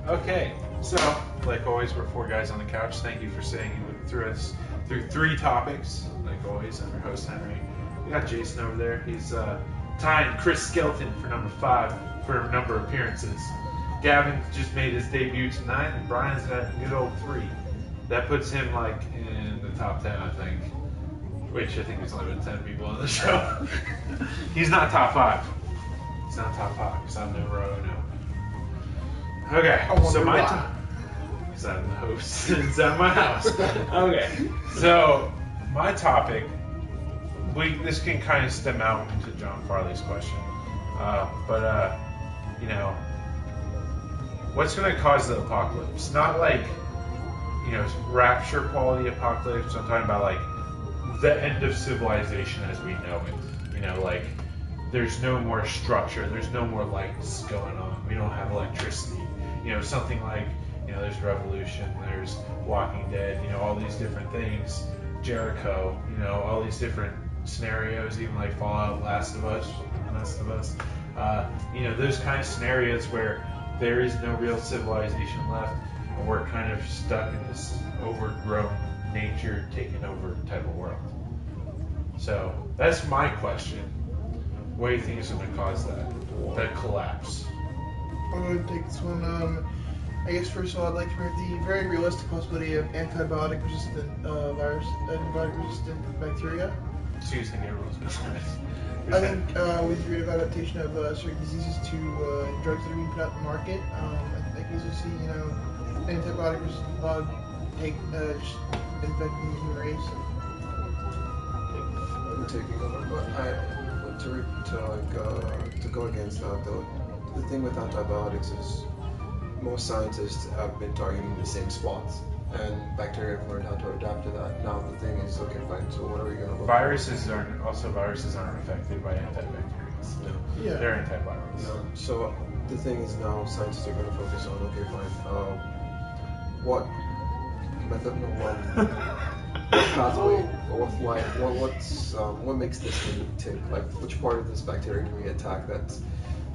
Okay, so like always, we're four guys on the couch. Thank you for staying through us through three topics. Like always, I'm your host Henry. We got Jason over there. He's tying Chris Skelton for number 5 for number of appearances. Gavin just made his debut tonight, and Brian's at a good old 3. That puts him like in the top 10, I think. Which I think there's only been 10 people on the show. He's not top 5. He's not top 5. He's not number 0. Okay, so my time. Because I'm the host. It's at my house. Okay, so my topic. This can kind of stem out into John Farley's question, but you know, what's going to cause the apocalypse? Not like, you know, rapture quality apocalypse. I'm talking about like the end of civilization as we know it. You know, like there's no more structure. There's no more lights going on. We don't have electricity. You know, something like, you know, there's Revolution, there's Walking Dead, you know, all these different things, Jericho, you know, all these different scenarios, even like Fallout, Last of Us, you know, those kind of scenarios where there is no real civilization left, and we're kind of stuck in this overgrown nature taking over type of world. So that's my question. What do you think is going to cause that collapse? I'm going to take this one. I guess first of all, I'd like to bring the very realistic possibility of antibiotic-resistant virus, antibiotic-resistant bacteria. So you think everyone's going to I think with the rate of adaptation of certain diseases to drugs that are being put out in the market, I can easily see, you know, antibiotic-resistant bug just infecting the human race. I'm taking over, but to go against that though. The thing with antibiotics is most scientists have been targeting the same spots, and bacteria have learned how to adapt to that. Now the thing is, okay, fine. So what are we gonna? Viruses aren't affected by antibacterials. No. Yeah. They're antivirals. No. So the thing is now scientists are gonna focus on, okay, fine. What method? No, what pathway? What makes this thing tick? Like which part of this bacteria can we attack that's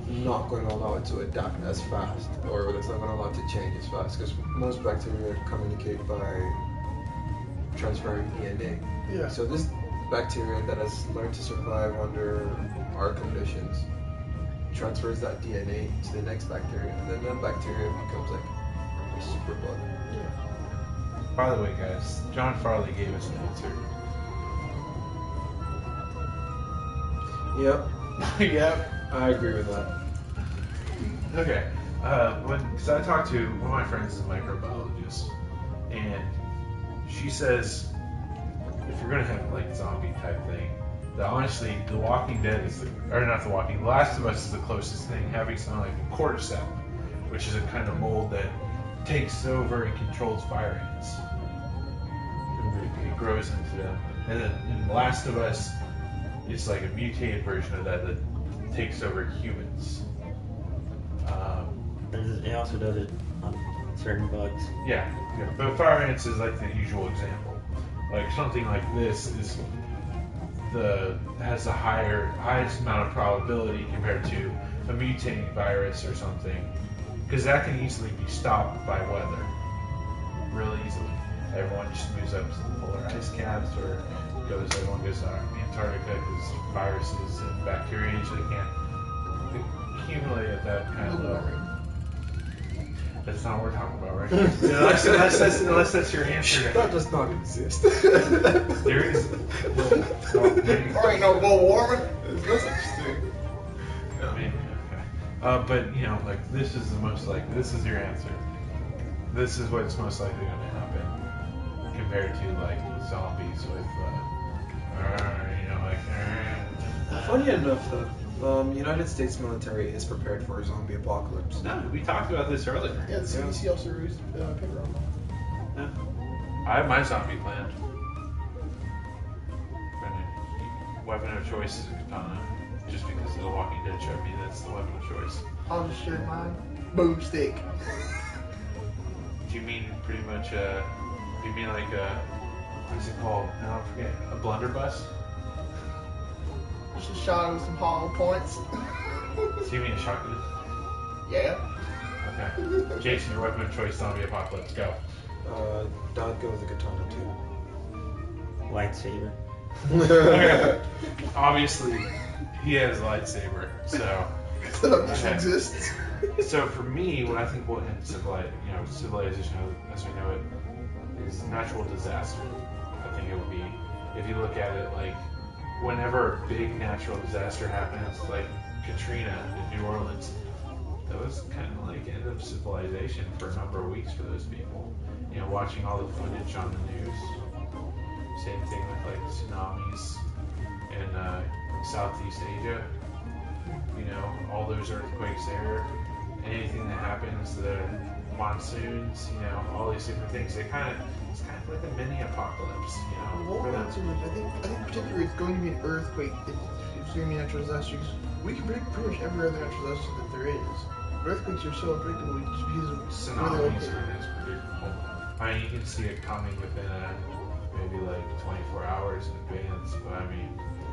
not going to allow it to adapt as fast, or that's not going to allow it to change as fast, because most bacteria communicate by transferring DNA. Yeah. So this bacteria that has learned to survive under our conditions transfers that DNA to the next bacteria, and then that bacteria becomes like a super bug. Yeah. By the way, guys, John Farley gave us an answer. Yep. Yep. I agree with that. Okay. Because I talked to one of my friends is a microbiologist, and she says if you're gonna have like zombie type thing, that honestly, The Walking Dead is The Last of Us is the closest thing, having something like cordyceps, which is a kind of mold that takes over and controls fire ants. It grows into them, and then in The Last of Us, it's like a mutated version of that takes over humans. It also does it on certain bugs. Yeah, but fire ants is like the usual example. Like something like this has the highest amount of probability compared to a mutating virus or something, because that can easily be stopped by weather, really easily. Everyone just moves up to the polar ice caps, or everyone goes to Antarctica, because viruses and bacteria usually can't accumulate at that kind of level. That's not what we're talking about, right? unless that's your answer. That does not exist. There is. There ain't no global warming. There's no such thing. Maybe, okay. But you know, like this is your answer. This is what's most likely going to happen compared to like zombies with, you know, like. Funny enough, the United States military is prepared for a zombie apocalypse. No, we talked about this earlier. Yeah, the CDC also released a paper on that. Yeah. I have my zombie planned. Weapon of choice is a katana, just because of The Walking Dead showed me that's the weapon of choice. I'll just share mine. Boomstick. Do you mean pretty much? Do you mean like what's it called? I don't forget. A blunderbuss? Just a shot with some hollow points. So you mean a shotgun? Yeah. Okay. Jason, your weapon of choice, zombie apocalypse, go. I'd go with the katana too. Lightsaber. Okay. Obviously, he has a lightsaber, so. That just exists. So for me, what I think will end civilization as we know it is natural disaster. I think it would be, if you look at it like, whenever a big natural disaster happens, like Katrina in New Orleans, that was kind of like end of civilization for a number of weeks for those people. You know, watching all the footage on the news. Same thing with like tsunamis in Southeast Asia. You know, all those earthquakes there. Anything that happens, the monsoons, you know, all these different things. It's kind of like a mini apocalypse, you know. Well, for them. not so much. I think particularly it's going to be an earthquake. It's going to be a natural disaster. We can predict pretty much every other natural disaster that there is. Earthquakes are so unpredictable just because of Tsunamis aren't as predictable. I mean, you can see it coming within maybe like 24 hours in advance, but I mean,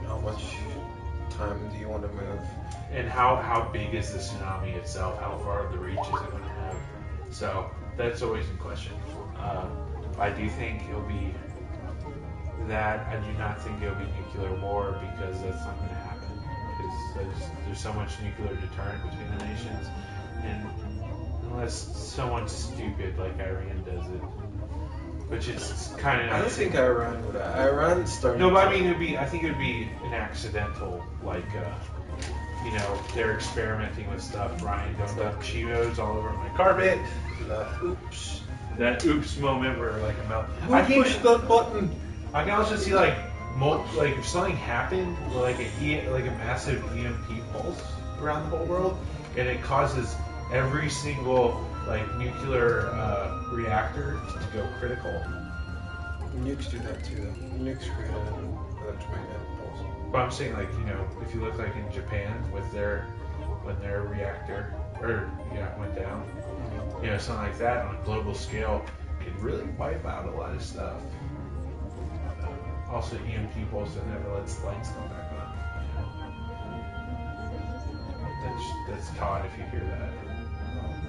How much time do you want to move? and how big is the tsunami itself? How far of the reach is it going to have? So that's always in question. I do think it'll be that. I do not think it'll be nuclear war because that's not going to happen. Because there's so much nuclear deterrent between the nations, and unless someone's stupid like Iran does it, which is kind of. I don't think Iran would. Iran started. No, but I mean, I think it would be an accidental, like, you know, they're experimenting with stuff. Ryan, don't dump Cheetos all over my carpet. Oops. That oops moment where like a melt. Who pushed that button? I can also see like if something happened, like a massive EMP pulse around the whole world, and it causes every single like nuclear reactor to go critical. Nukes do that too. Though. Nukes create an electromagnetic pulse. But I'm saying, like, you know, if you look like in Japan with when their reactor went down, you know, something like that on a global scale could really wipe out a lot of stuff. Also, EMP pulse that never lets the lights come back on. That's Todd if you hear that.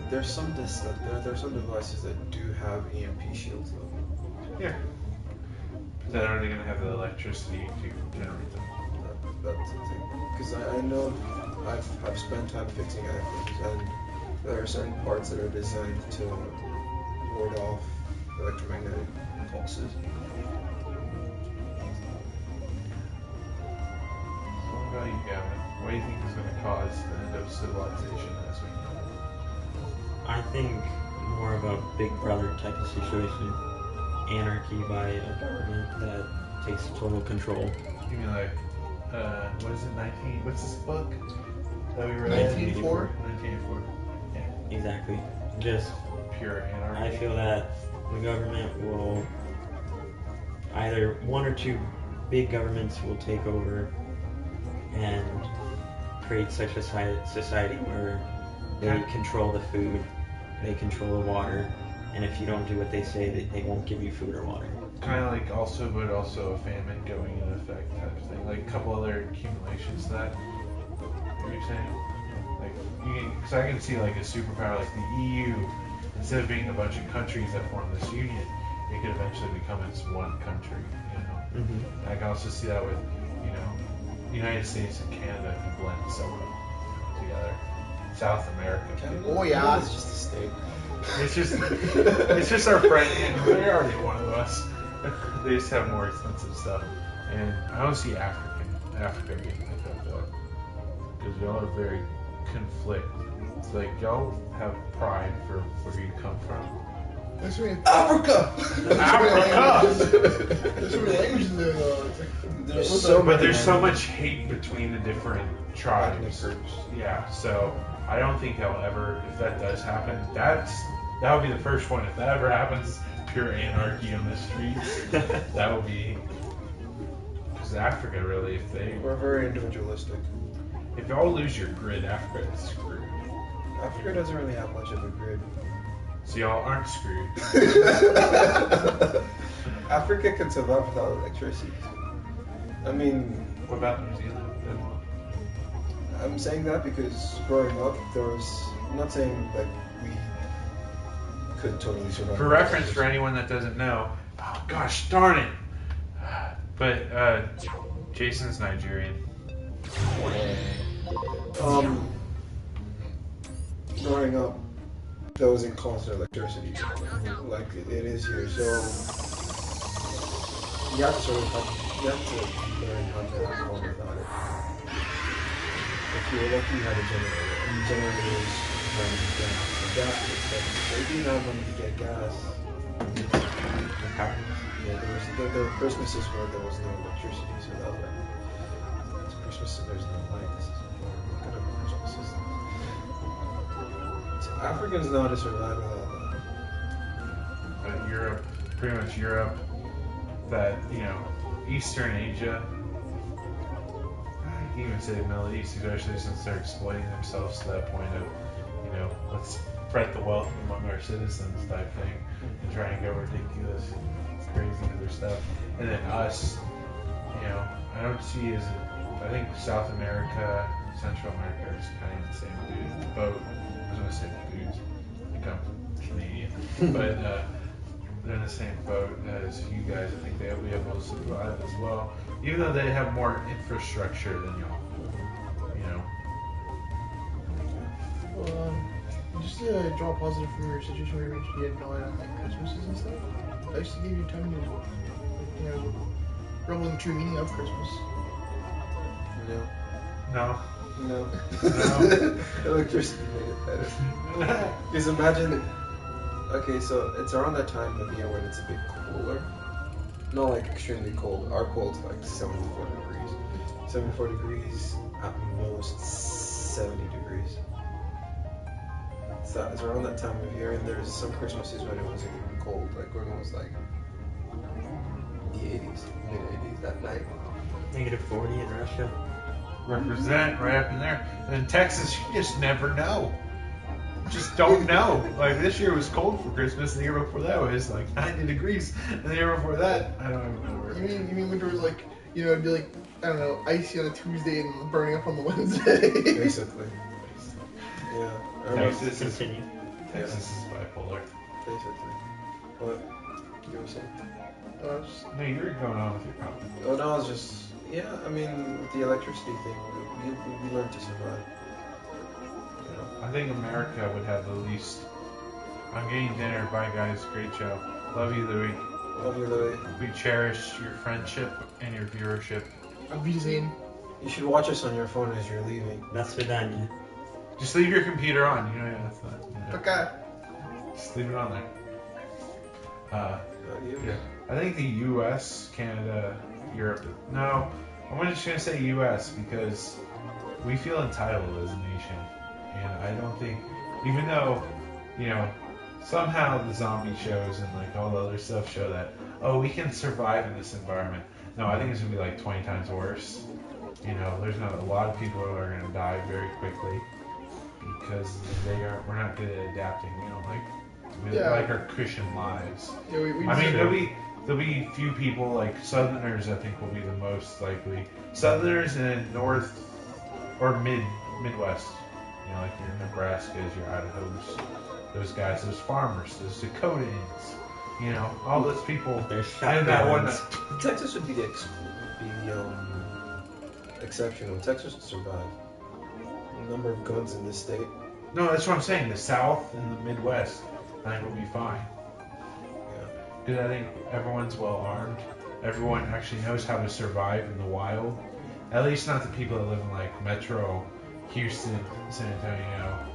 There's some there's some devices that do have EMP shields though. Yeah. But then are they going to have the electricity to generate them? That's the thing. Because I know I've spent time fixing items, and there are certain parts that are designed to ward off electromagnetic pulses. What about you, Gavin? What do you think is going to cause the end of civilization as we know it? I think more of a Big Brother type of situation. Anarchy by a government that takes total control. You mean like, what is it, what's this book that we read? 1984? 1984. Yeah. Exactly. Just, Pure anarchy. I feel that the government will, either one or two big governments will take over and create such a society where they control the food, they control the water, and if you don't do what they say, they won't give you food or water. Kind of like but also a famine going into effect type of thing. Like a couple other accumulations to that. What are you saying? Like, because I can see like a superpower like the EU, instead of being a bunch of countries that form this union, it could eventually become its one country, you know? Mm-hmm. I can also see that with, you know, the United States and Canada can blend so well together. South America. Oh yeah. It's just a state. It's just our friend. They're already one of us. They just have more expensive stuff. And I don't see Africa being like that though, because y'all are very conflict. It's like y'all have pride for where you come from. There's so many Africa! There's so many languages in there though. It's like, But there's so much hate between the different tribes. Yeah, so I don't think they'll ever, if that does happen, that would be the first one. If that ever happens, pure anarchy on the streets, that would be, because Africa really, We're very individualistic. if y'all lose your grid, Africa is screwed. Africa doesn't really have much of a grid. So y'all aren't screwed. Africa can survive without electricity. I mean, What about New Zealand? I'm saying that because growing up, there was, I'm not saying that we could totally survive. For reference, for anyone that doesn't know, oh gosh darn it, but Jason's Nigerian. Growing up, that was in constant electricity, like it is here. So you have to learn how to have fun without it. If you were lucky, you had a generator, and generators run gas. So gas is expensive. So if you didn't have money to get gas, yeah, there were Christmases where there was no electricity, so that was like, it's Christmas and there's no lights. What kind of Christmas is this? So Africans know how to survive without that. Europe, pretty much Europe, that, you know, Eastern Asia, you can even say the Middle East, especially since they're exploiting themselves to that point of, you know, let's spread the wealth among our citizens type thing, and try and go ridiculous, crazy other stuff. And then us, you know, I don't see as, I think South America, Central America is kind of in the same boat. I was going to say dudes, I think I'm Canadian, but they're in the same boat as you guys. I think they'll be able to survive as well, even though they have more infrastructure than y'all. You know. Well, just to draw positive from your situation where you had no idea like Christmases and stuff, I used to give you time to, you know, revel in the true meaning of Christmas. No. No. No. Electricity made it better. Because imagine, okay, so it's around that time of year when it's a bit cooler. Not like extremely cold. Our cold's like 74 degrees. 74 degrees, at most 70 degrees. So it's around that time of year, and there's some Christmases when it wasn't even cold, like when it was like the 80s, mid 80s that night. -40 in Russia. Represent right up in there. And in Texas, you just never know. Just don't know. Like this year was cold for Christmas, and the year before that was like 90 degrees, and the year before that, I don't remember. You mean winter was like, you know, it'd be like, I don't know, icy on a Tuesday and burning up on the Wednesday. Basically. Yeah. Texas is Continue. Texas is bipolar. Basically. What? You were saying? No, you were going on with your comment. Oh, no, it's just, yeah, I mean, with the electricity thing, we learned to survive. You know? I think America would have the least. I'm getting dinner. Bye, guys. Great show. Love you, Louis. Love you, Louis. We cherish your friendship and your viewership. I'll be saying, You should watch us on your phone as you're leaving. That's Vidania. Just leave your computer on. You know, that's not. You know, okay. just leave it on there. Not you. Yeah. I think the U.S., Canada, Europe. No, I'm just gonna say U.S. because we feel entitled as a nation, and I don't think, even though, you know, somehow the zombie shows and like all the other stuff show that, oh, we can survive in this environment. No, I think it's gonna be like 20 times worse. You know, there's not a lot of people who are gonna die very quickly because we're not good at adapting. We don't like our cushion lives. Yeah, we I mean, just- there'll be few people, like Southerners, I think will be the most likely. Southerners in North or Midwest, you know, like your Nebraskas, your Idahos, those guys, those farmers, those Dakotans, you know, all those people. There's And that one, shotguns. Texas would be the exception. Texas would survive. The number of guns in this state. no, that's what I'm saying. The South and the Midwest, I think will be fine. Yeah. Because I think everyone's well armed. Everyone actually knows how to survive in the wild. At least not the people that live in like Metro, Houston, San Antonio,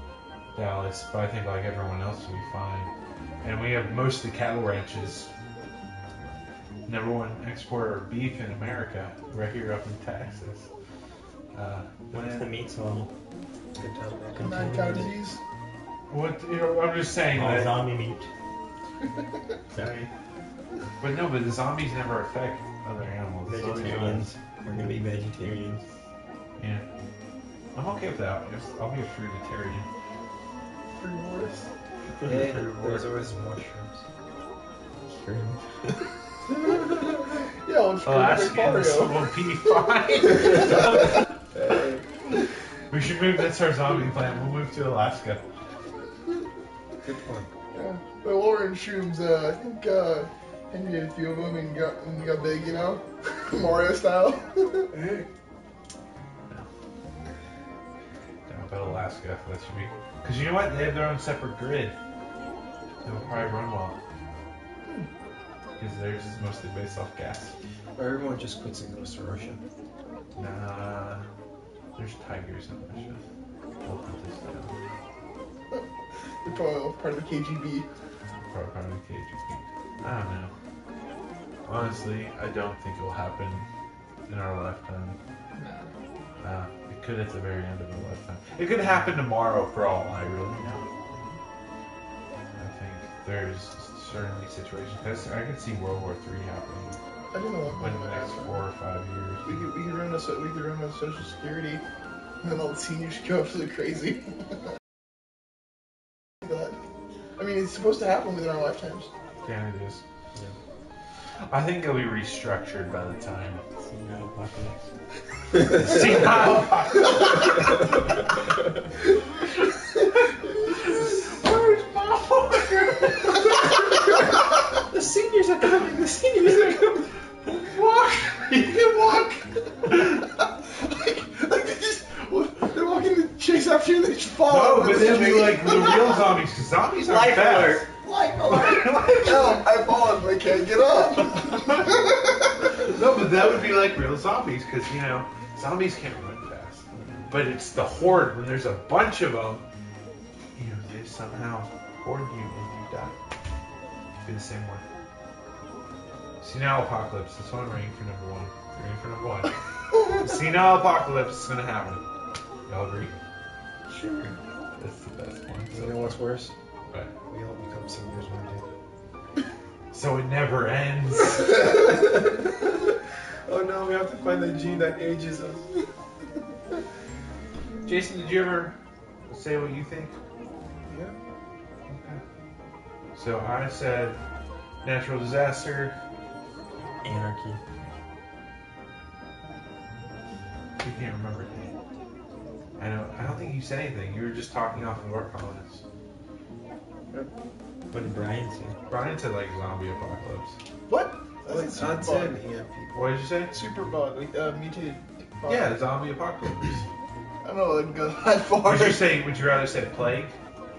Dallas. But I think like everyone else will be fine. And we have most of the cattle ranches. Number one exporter of beef in America, right here up in Texas. What's the meat all? Good time, man. Mad cow disease. What, you know, I'm just saying All that. zombie meat. Sorry. But no, but the zombies never affect other animals. It's always Vegetarians. We're gonna be vegetarians. us. Yeah. I'm okay with that. I'll be a fruitarian. Carnivorous. Hey, there's always mushrooms. Shrimp. Yeah, I'm screwed Alaskans Mario. will be fine. Hey. We should move. That's our zombie plan. We'll move to Alaska. Good point. Yeah. But while we're in shrooms, I think Henry had a few of them and got big, you know? Mario style. Down about Alaska, that should be. Because you know what? They have their own separate grid. They'll probably run well. Because theirs is mostly based off gas. Everyone just quits and goes to Russia. Nah. There's tigers in Russia. They'll hunt us down. They're probably all part of the KGB. Probably part of the KGB. I don't know. Honestly, I don't think it will happen in our lifetime. It could at the very end of our lifetime. It could happen tomorrow for all I really know. I think there's certainly situations. Because I could see World War III happening I don't know what in the next 4 or 5 years. We could run a Social Security, and then all the seniors go absolutely crazy. I mean, it's supposed to happen within our lifetimes. Yeah, it is. Yeah. I think it'll be restructured by the time. Senile apocalypse. Senile Where's my walker? The seniors are coming. The seniors are coming. Walk! You can walk! They're walking to chase after you and they just fall No, over but the they'll be street. like the real zombies, because zombies are Life fast. alert. Like, help, I fallen, but I can't get up. No, but that would be like real zombies, because, you know, zombies can't run fast. But it's the horde, when there's a bunch of them, you know, they somehow horde you and you die. Be the same way. Senile apocalypse, that's what I'm rating for number 1. Rating for number 1. Senile apocalypse is going to happen. Y'all agree? Sure. That's the best one. You know what's worse? But, We all become seniors one day. so it never ends. Oh no, we have to find the gene that ages us. Jason, did you ever say what you think? Yeah. Okay. So I said natural disaster. Anarchy. You can't remember. I know. I don't think you said anything. You were just talking off of our comments. What did Brian say? Brian said like zombie apocalypse. What? Like That's on super 10 bug. people. What did you say? Super bug, like mutated bug. Yeah, zombie apocalypse. I don't know, I'd go that far. Would you say? Would you rather say plague?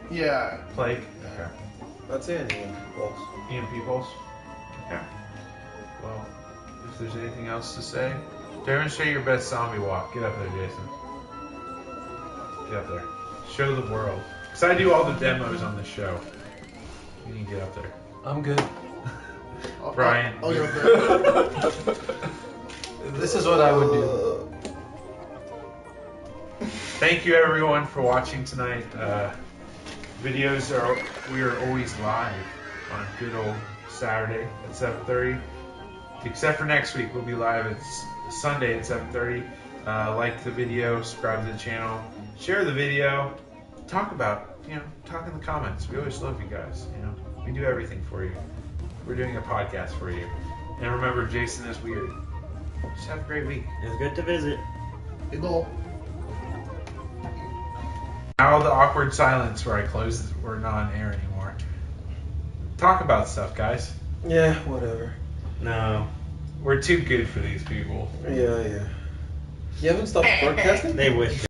Yeah. Plague. Okay. I'd say anyone. False. EMP pulse. Okay. Well, if there's anything else to say, demonstrate your best zombie walk. Get up there, Jason. Get up there. Show the world. Because I do all the demos on the show. You need to get up there. I'm good. Brian. I'll go there. This is what I would do. Thank you everyone for watching tonight. Videos we are always live on good old Saturday at 7:30. Except for next week, we'll be live at Sunday at 7:30. Like the video, subscribe to the channel, share the video, talk in the comments. We always love you guys. You know, we do everything for you. We're doing a podcast for you. And remember, Jason is weird. Just have a great week. It was good to visit. Big ol'. Now the awkward silence where I close, we're not on air anymore. Talk about stuff, guys. Yeah, whatever. No, We're too good for these people. Yeah. You haven't stopped broadcasting? they wish.